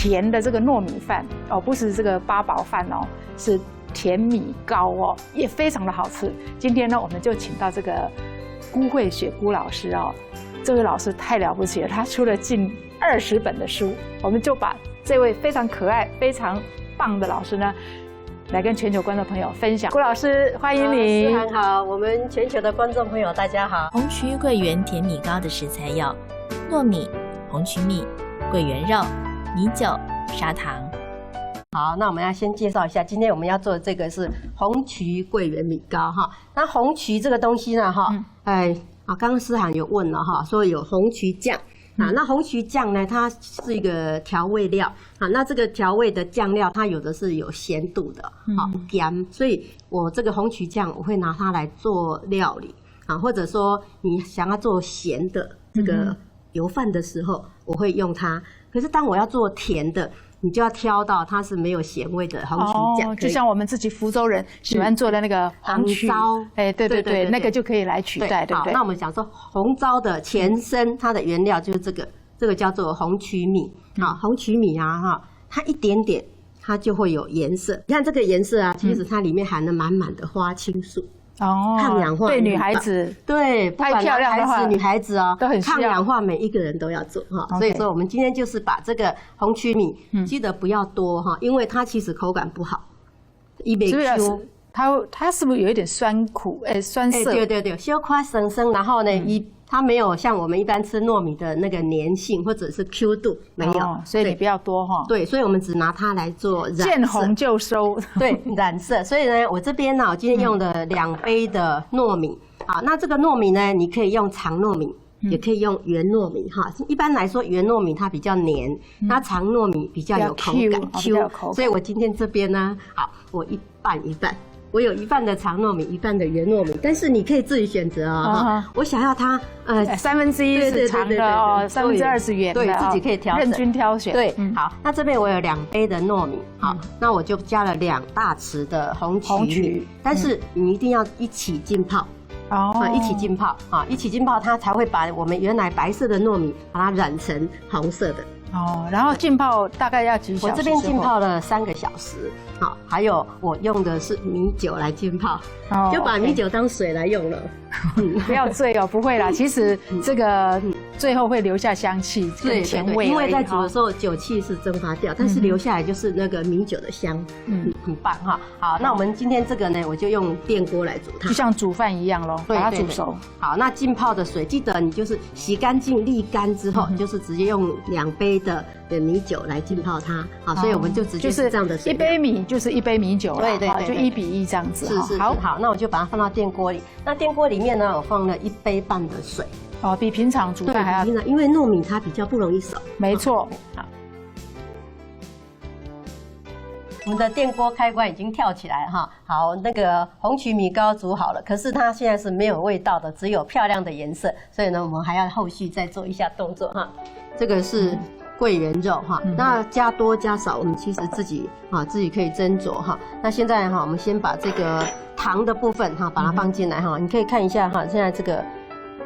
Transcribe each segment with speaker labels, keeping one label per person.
Speaker 1: 甜的这个糯米饭哦，不是这个八宝饭哦，是甜米糕哦，也非常的好吃。今天呢，我们就请到这个辜慧雪辜老师哦，这位老师太了不起了，他出了近20本的书，我们就把这位非常可爱、非常棒的老师呢，来跟全球观众朋友分享。辜老师，欢迎你。
Speaker 2: 思涵好，我们全球的观众朋友大家好。
Speaker 3: 红曲桂圆甜米糕的食材有糯米、红曲米、桂圆肉、米酒、砂糖。
Speaker 2: 好，那我们要先介绍一下，今天我们要做的这个是红曲桂圆米糕哈。那红曲这个东西呢哈，刚刚思涵有问了哈，说有红曲酱。那红曲酱呢，它是一个调味料啊。那这个调味的酱料，它有的是有咸度的，咸，所以我这个红曲酱我会拿它来做料理啊，或者说你想要做咸的这个油饭的时候，我会用它。可是当我要做甜的，你就要挑到它是没有咸味的红曲酱，
Speaker 1: 就像我们自己福州人喜欢做的那个红曲，对，那个就可以来取代，对不对？
Speaker 2: 那我们讲说红糟的前身，它的原料就是这个叫做红曲米啊，红曲米啊哈，它一点点它就会有颜色。你看这个颜色啊，其实它里面含了满满的花青素。抗氧化，
Speaker 1: 对女孩子，
Speaker 2: 对，不管男孩子女孩子哦，
Speaker 1: 都很
Speaker 2: 抗氧化，每一个人都要做哈。所以说，我们今天就是把这个红曲米，记得不要多哈，因为它其实口感不好，一杯 Q。
Speaker 1: 它是不是有一点酸苦？酸涩。
Speaker 2: 对，小块生生，然后呢，它没有像我们一般吃糯米的那个粘性或者是 Q 度，没有，
Speaker 1: 所以你不要多哈。
Speaker 2: 对，所以我们只拿它来做染色，
Speaker 1: 见红就收。
Speaker 2: 对，染色。所以呢，我这边呢，我今天用的2杯的糯米，好，那这个糯米呢，你可以用长糯米，也可以用圆糯米哈。一般来说，圆糯米它比较黏，那长糯米比较有口感 Q。所以我今天这边呢，好，我一半一半。我有一半的长糯米，一半的圆糯米，但是你可以自己选择哦。我想要它
Speaker 1: 1/3是长的哦，2/3是圆的，
Speaker 2: 对，自己可以挑选，
Speaker 1: 任君挑选。
Speaker 2: 对，好，那这边我有2杯的糯米，好，那我就加了2大匙的红曲，但是你一定要一起浸泡。一起浸泡啊，一起浸泡，它才会把我们原来白色的糯米把它染成红色的。
Speaker 1: 然后浸泡大概要几小时？
Speaker 2: 我这边浸泡了3个小时，好，还有我用的是米酒来浸泡，就把米酒当水来用了。
Speaker 1: 不要醉哦，不会啦。其实这个最后会留下香气跟甜味，
Speaker 2: 因为在煮的时候酒气是蒸发掉，但是留下来就是那个米酒的香，很棒哈。好，那我们今天这个呢，我就用电锅来煮它，
Speaker 1: 就像煮饭一样咯，把它煮熟。
Speaker 2: 好，那浸泡的水记得你就是洗干净沥干之后，就是直接用2杯的米酒来浸泡它。好，所以我们就直接是这样的水，
Speaker 1: 一杯米就是1杯米酒了，
Speaker 2: 对，
Speaker 1: 就1比1这样子。
Speaker 2: 是。好，那我就把它放到电锅里。那电锅里面呢，我放了1杯半的水。
Speaker 1: 比平常煮饭还要，
Speaker 2: 因为糯米它比较不容易熟。
Speaker 1: 没错。
Speaker 2: 好，我们的电锅开关已经跳起来哈。好，那个红曲米糕煮好了，可是它现在是没有味道的，只有漂亮的颜色，所以呢，我们还要后续再做一下动作哈。这个是桂圆肉哈，那加多加少我们其实自己可以斟酌哈。那现在哈，我们先把这个糖的部分哈，把它放进来哈。你可以看一下哈，现在这个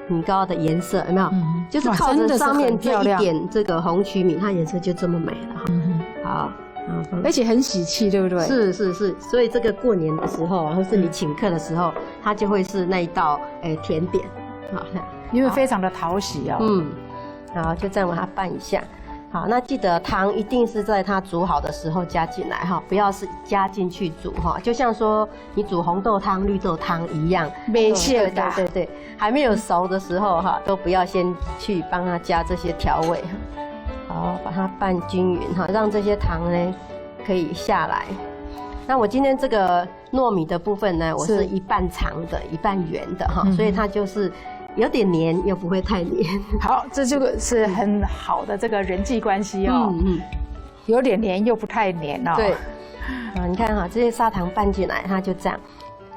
Speaker 2: 米糕的颜色有没有？就是靠着上面这一点这个红曲米，它颜色就这么美了哈。好。
Speaker 1: 而且很喜气，对不对？
Speaker 2: 是，所以这个过年的时候，或是你请客的时候，它就会是那一道甜点，
Speaker 1: 因为非常的讨喜哦。
Speaker 2: 然后就这样把它拌一下。好，那记得糖一定是在它煮好的时候加进来哈，不要是加进去煮哈。就像说你煮红豆汤、绿豆汤一样，
Speaker 1: 没切的，
Speaker 2: 对，还没有熟的时候哈，都不要先去帮它加这些调味哈。好，把它拌均匀哈，让这些糖呢可以下来。那我今天这个糯米的部分呢，我是一半长的，一半圆的哈，所以它就是有点黏，又不会太黏。
Speaker 1: 好，这就是很好的这个人际关系哦。有点黏又不太黏哦。
Speaker 2: 对。你看哈，这些砂糖拌进来，它就这样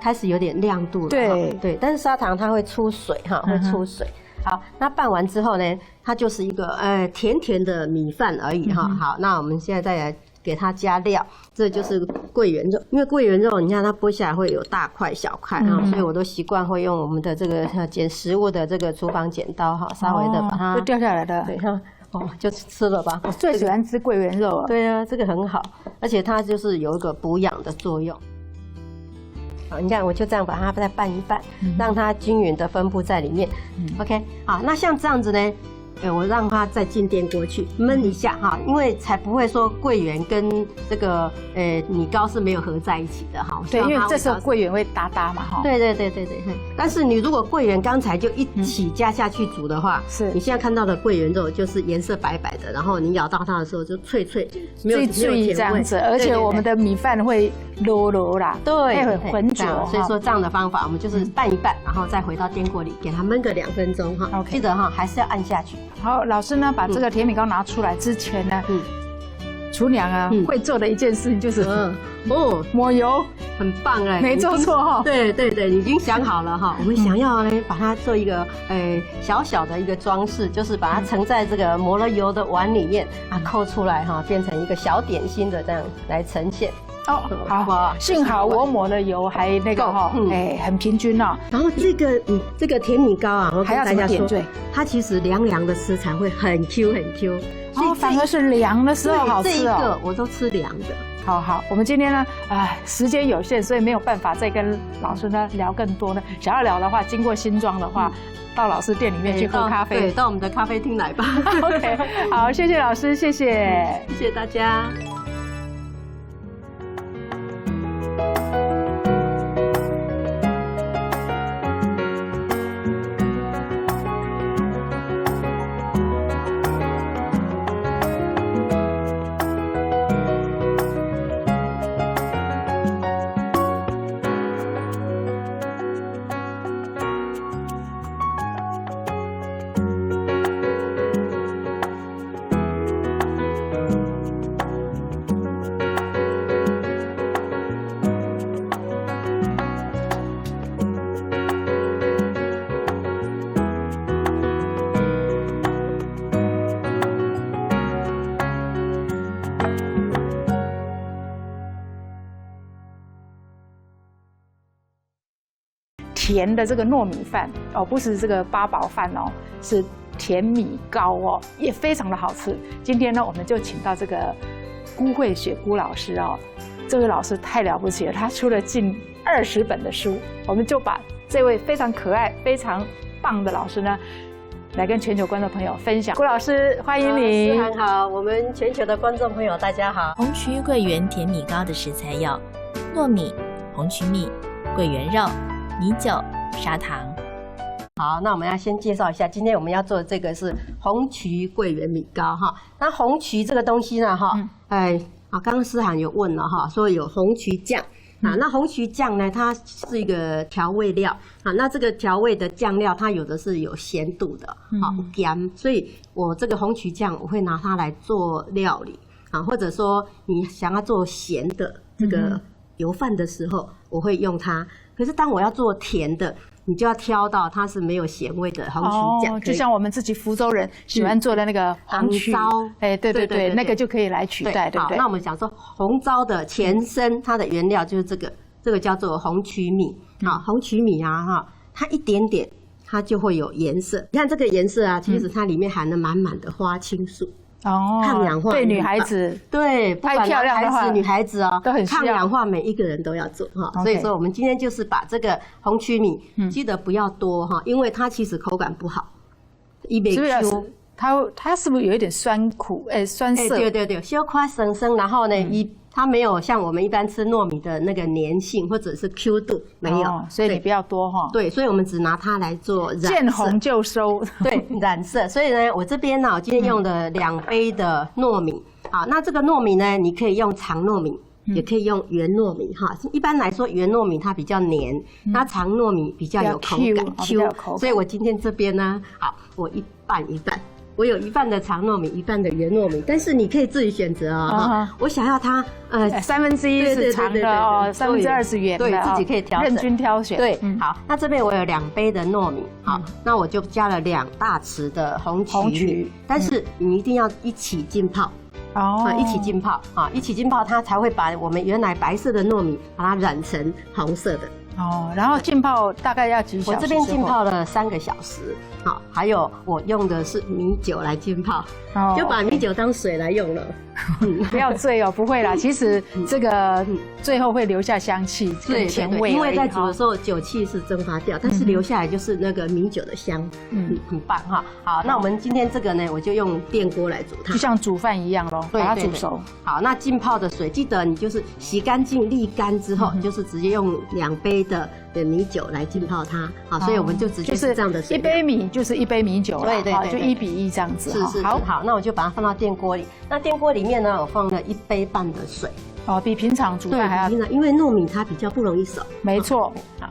Speaker 2: 开始有点亮度了。对，但是砂糖它会出水哈，会出水。好，那拌完之后呢，它就是一个甜甜的米饭而已哈。好，那我们现在再来给它加料，这就是桂圆肉。因为桂圆肉，你看它剥下来会有大块、小块啊，所以我都习惯会用我们的这个剪食物的这个厨房剪刀哈，稍微的把它
Speaker 1: 就掉下来的。
Speaker 2: 对哈，哦，就吃了吧。
Speaker 1: 我最喜欢吃桂圆肉了。
Speaker 2: 对啊，这个很好，而且它就是有一个补养的作用。好，你看我就这样把它再拌一拌，让它均匀的分布在里面。OK， 好，那像这样子呢？我让它再进电锅去焖一下哈，因为才不会说桂圆跟这个米糕是没有合在一起的哈。
Speaker 1: 对，因为这时候桂圆会搭嘛哈。对。
Speaker 2: 但是你如果桂圆刚才就一起加下去煮的话，是你现在看到的桂圆肉就是颜色白白的，然后你咬到它的时候就脆脆，没有甜味
Speaker 1: 这样子，而且我们的米饭会糯糯啦，对，会浑浊。
Speaker 2: 所以说这样的方法，我们就是拌一拌，然后再回到电锅里给它焖个2分钟哈。记得哈，还是要按下去。
Speaker 1: 好，老师呢把这个甜米糕拿出来之前呢，厨娘啊会做的一件事情就是抹油，
Speaker 2: 很棒哎，
Speaker 1: 没做错哈。
Speaker 2: 对，你已经想好了哈。我们想要呢把它做一个小小的一个装饰，就是把它盛在这个抹了油的碗里面啊，扣出来哈，变成一个小点心的这样来呈现。
Speaker 1: 哦，好，幸好我抹了油，还那个哈，很平均哦。
Speaker 2: 然后这个甜米糕啊，我跟大家说，它其实凉凉的吃才会很 Q 很 Q，
Speaker 1: 所以反而是凉的时候好吃哦。
Speaker 2: 这一个我都吃凉的。
Speaker 1: 好，我们今天呢，时间有限，所以没有办法再跟老师呢聊更多呢。想要聊的话，经过新庄的话，到老师店里面去喝咖啡，
Speaker 2: 对，到我们的咖啡厅来吧。
Speaker 1: OK， 好，谢谢老师，谢谢
Speaker 2: 大家。
Speaker 1: 甜的这个糯米饭哦，不是这个八宝饭哦，是甜米糕哦，也非常的好吃。今天呢，我们就请到这个辜慧雪辜老师哦，这位老师太了不起了，他出了近20本的书，我们就把这位非常可爱、非常棒的老师呢，来跟全球观众朋友分享。辜老师，欢迎你。
Speaker 2: 思涵好，我们全球的观众朋友大家好。
Speaker 3: 红曲桂圆甜米糕的食材有糯米、红曲蜜、桂圆肉、米酒、砂糖。
Speaker 2: 好，那我们要先介绍一下，今天我们要做的这个是红曲桂圆米糕哈。那红曲这个东西呢哈，刚刚思涵有问了哈，说有红曲酱。那红曲酱呢，它是一个调味料啊。那这个调味的酱料，它有的是有咸度的，咸，所以我这个红曲酱我会拿它来做料理啊，或者说你想要做咸的这个油饭的时候，我会用它。可是当我要做甜的，你就要挑到它是没有咸味的红曲酱，
Speaker 1: 就像我们自己福州人喜欢做的那个红曲，对，那个就可以来取代，对不对？
Speaker 2: 那我们讲说红糟的前身，它的原料就是这个叫做红曲米啊，红曲米啊哈，它一点点它就会有颜色。你看这个颜色啊，其实它里面含了满满的花青素。抗氧化，
Speaker 1: 对女孩子，
Speaker 2: 对，不管男孩子女孩子哦，
Speaker 1: 都很需要。
Speaker 2: 抗氧化，每一个人都要做哈。所以说，我们今天就是把这个红曲米，记得不要多哈，因为它其实口感不好，一杯 Q。
Speaker 1: 它是不是有一点酸苦？酸涩。
Speaker 2: 对，小块生生，然后呢，它没有像我们一般吃糯米的那个粘性或者是 Q 度，没有，
Speaker 1: 所以你不要多哈。
Speaker 2: 对，所以我们只拿它来做染色，
Speaker 1: 见红就收。
Speaker 2: 对，染色。所以呢，我这边呢，我今天用的2杯的糯米，好，那这个糯米呢，你可以用长糯米，也可以用圆糯米哈。一般来说，圆糯米它比较黏，那长糯米比较有口感 Q， 所以我今天这边呢，好，我一半一半。我有一半的长糯米，一半的圆糯米，但是你可以自己选择啊。我想要它
Speaker 1: 1/3是长的哦，2/3是圆的，
Speaker 2: 对，自己可以调整，
Speaker 1: 任君挑选。
Speaker 2: 对，好，那这边我有2杯的糯米，好，那我就加了2大匙的红曲，但是你一定要一起浸泡。一起浸泡，它才会把我们原来白色的糯米把它染成红色的。
Speaker 1: 哦，然后浸泡大概要几小时？
Speaker 2: 我这边浸泡了3个小时，好，还有我用的是米酒来浸泡，就把米酒当水来用了。
Speaker 1: 不要醉哦，不会啦。其实这个最后会留下香气跟甜味，
Speaker 2: 因为在煮的时候酒气是蒸发掉，但是留下来就是那个米酒的香，很棒哈。好，那我们今天这个呢，我就用电锅来煮它，
Speaker 1: 就像煮饭一样咯，把它煮熟。
Speaker 2: 好，那浸泡的水，记得你就是洗干净沥干之后，就是直接用2杯的米酒来浸泡它。好，所以我们就直接是这样的水，
Speaker 1: 一杯米就是1杯米酒了，对，就1比1这样子。
Speaker 2: 是。好，那我就把它放到电锅里。那电锅里面呢，我放了1杯半的水。
Speaker 1: 哦，比平常煮饭还要，
Speaker 2: 因为糯米它比较不容易熟。
Speaker 1: 没错。
Speaker 2: 好，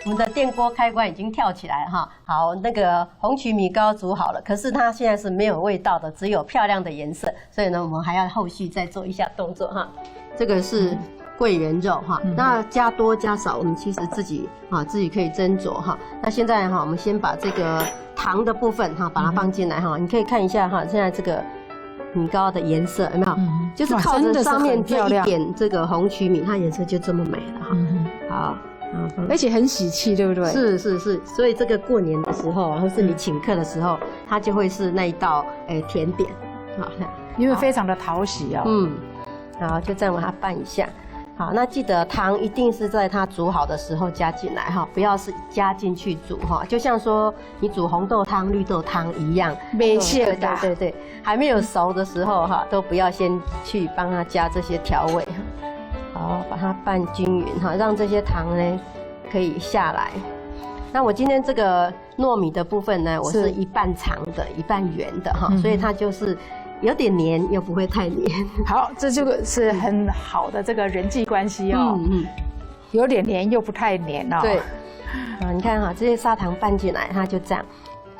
Speaker 2: 我们的电锅开关已经跳起来了哈。好，那个红曲米糕煮好了，可是它现在是没有味道的，只有漂亮的颜色，所以呢，我们还要后续再做一下动作哈。这个是桂圆肉哈，那加多加少我们其实自己可以斟酌哈。那现在哈，我们先把这个糖的部分哈，把它放进来哈。你可以看一下哈，现在这个米糕的颜色有没有？就是靠着上面这一点这个红曲米，它颜色就这么美了哈。好。
Speaker 1: 而且很喜气，对不对？
Speaker 2: 是，所以这个过年的时候，或是你请客的时候，它就会是那一道甜点，好，
Speaker 1: 因为非常的讨喜哦。
Speaker 2: 好，就这样把它拌一下。好，那记得糖一定是在它煮好的时候加进来哈，不要是加进去煮哈。就像说你煮红豆汤、绿豆汤一样，
Speaker 1: 没错的。
Speaker 2: 对，还没有熟的时候哈，都不要先去帮它加这些调味哈。好，把它拌均匀哈，让这些糖呢可以下来。那我今天这个糯米的部分呢，我是1半长的，1半圆的哈，所以它就是有点黏又不会太黏。
Speaker 1: 好，这就是很好的这个人际关系哦。有点黏又不太黏哦。
Speaker 2: 对。你看哈，这些砂糖拌进来，它就这样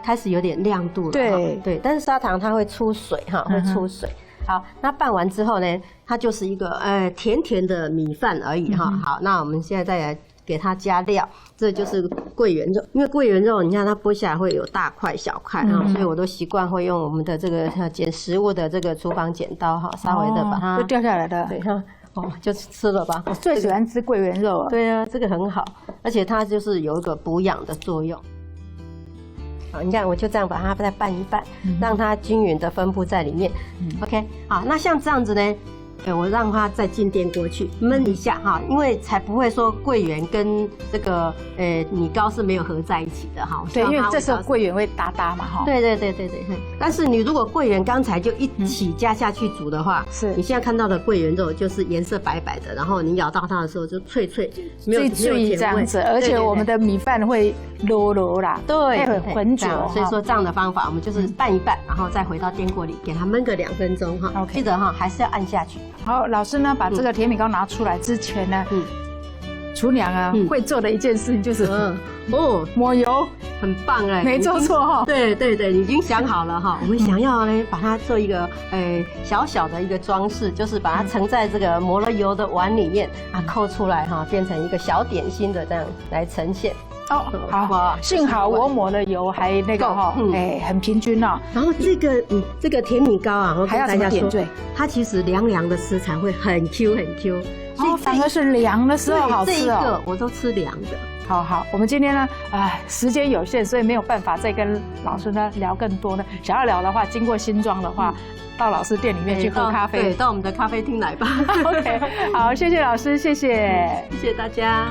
Speaker 2: 开始有点亮度了。对，但是砂糖它会出水哈，会出水。好，那拌完之后呢，它就是一个甜甜的米饭而已哈。好，那我们现在再来给它加料，这就是桂圆肉。因为桂圆肉，你看它剥下来会有大块、小块哈，所以我都习惯会用我们的这个剪食物的这个厨房剪刀哈，稍微的把它
Speaker 1: 就掉下来的。
Speaker 2: 对哈，就吃了吧。
Speaker 1: 我最喜欢吃桂圆肉了。
Speaker 2: 对啊，这个很好，而且它就是有一个补养的作用。好，你看我就这样把它再拌一拌，让它均匀的分布在里面。OK， 好，那像这样子呢，我让它再进电锅去焖一下哈，因为才不会说桂圆跟这个米糕是没有合在一起的哈。
Speaker 1: 对，因为这时候桂圆会搭嘛哈。对。
Speaker 2: 但是你如果桂圆刚才就一起加下去煮的话，是你现在看到的桂圆肉就是颜色白白的，然后你咬到它的时候就脆脆，没有甜味
Speaker 1: 这样子，而且我们的米饭会糯糯啦，
Speaker 2: 对，
Speaker 1: 很浑浊。
Speaker 2: 所以说这样的方法，我们就是拌一拌，然后再回到电锅里给它焖个2分钟哈。记得哈，还是要按下去。
Speaker 1: 好，老师呢把这个甜米糕拿出来之前呢，厨娘啊会做的一件事情就是抹油，
Speaker 2: 很棒哎，
Speaker 1: 没做错哈。
Speaker 2: 对，你已经想好了哈。我们想要呢把它做一个小小的一个装饰，就是把它盛在这个抹了油的碗里面扣出来哈，变成一个小点心的这样来呈现。
Speaker 1: 好，幸好我抹了油，还那个很平均哦。
Speaker 2: 然后这个甜米糕啊，我跟大家说，它其实凉凉的吃才会很 Q 很 Q。
Speaker 1: 反而是凉的时候好吃哦。
Speaker 2: 这一个我都吃凉的。
Speaker 1: 好，我们今天呢，时间有限，所以没有办法再跟老师呢聊更多呢。想要聊的话，经过新庄的话，到老师店里面去喝咖啡。
Speaker 2: 对，到我们的咖啡厅来吧。
Speaker 1: OK， 好，谢谢老师，谢谢
Speaker 2: 大家。